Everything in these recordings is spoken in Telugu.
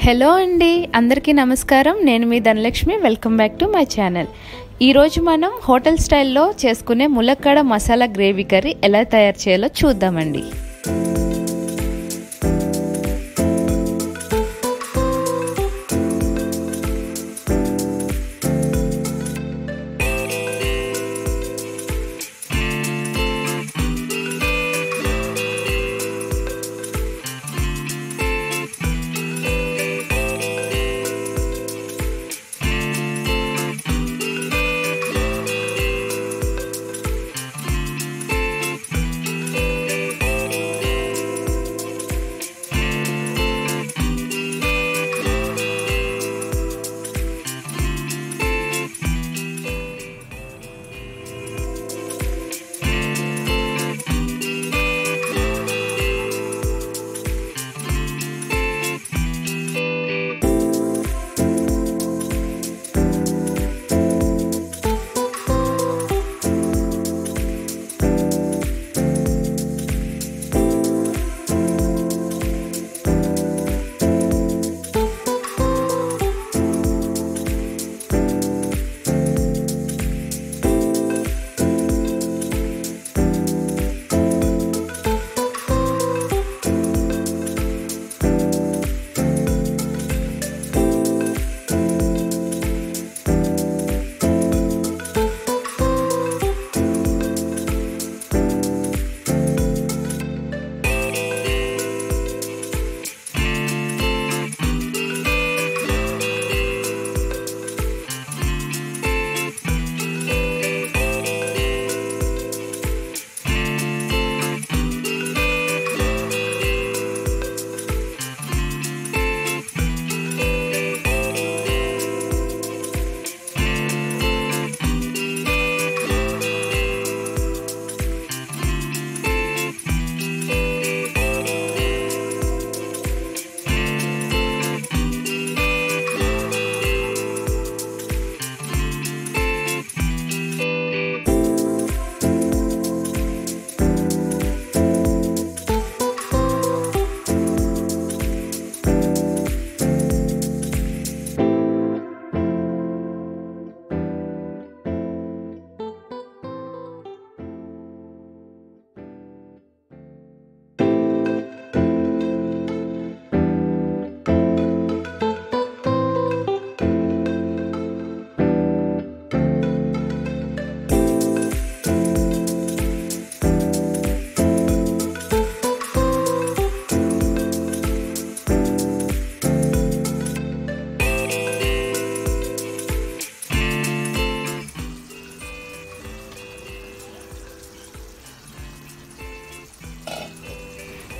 హలో అండి, అందరికీ నమస్కారం. నేను మీ Dhanalakshmi. Welcome back to my channel. ఈరోజు మనం హోటల్ స్టైల్లో చేసుకునే ములక్కడ మసాలా గ్రేవీ కర్రీ ఎలా తయారు చేయాలో చూద్దామండి.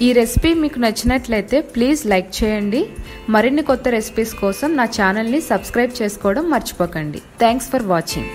ఈ రెసిపీ మీకు నచ్చినట్లయితే ప్లీజ్ లైక్ చేయండి. మరిన్ని కొత్త రెసిపీస్ కోసం నా ఛానల్ని సబ్స్క్రైబ్ చేసుకోవడం మర్చిపోకండి. Thanks for watching.